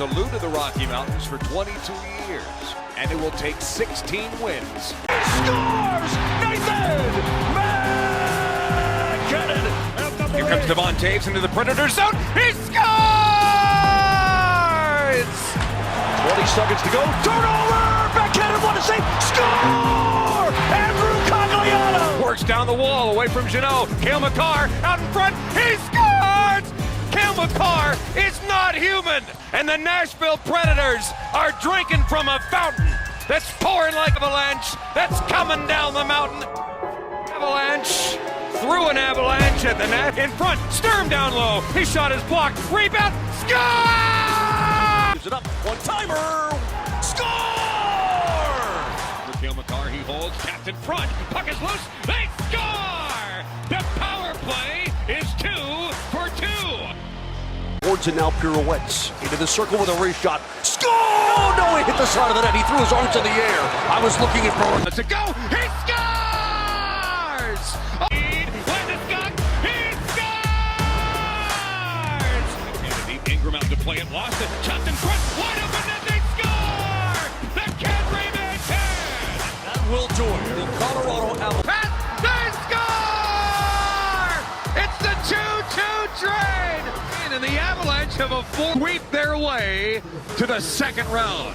Salute to the Rocky Mountains for 22 years, and it will take 16 wins. He scores! Nathan McKinnon! Here comes Devon Taves into the Predator zone. He scores! 20 seconds to go. Turnover! McKinnon won to save. Score! Andrew Cogliano! Works down the wall away from Jeannot. Cale Makar out in front. He scores! Cale Makar is not human, and the Nashville Predators are drinking from a fountain that's pouring like an avalanche, that's coming down the mountain. Avalanche through an avalanche at the net in front. Sturm down low. His shot is blocked. Rebound. Score! Gives it up. One-timer. Score! For Cale Makar, he holds. Tapped in front. Puck is loose. They score! The power play is 2 for 2. Boards and now pirouettes into the circle with a wrist shot. Score! Oh, no, he hit the side of the net. He threw his arms in the air. I was looking at Burns. Let's go. He scores! Landeskog, he scores! Kennedy, Ingram out to play it. Lost it. Chopped in front. Wide open net. They score! The Cadre man can. That will do it. The Colorado Avalanche. They score! It's the 2-2 train! And the Avalanche have a full sweep their way to the second round.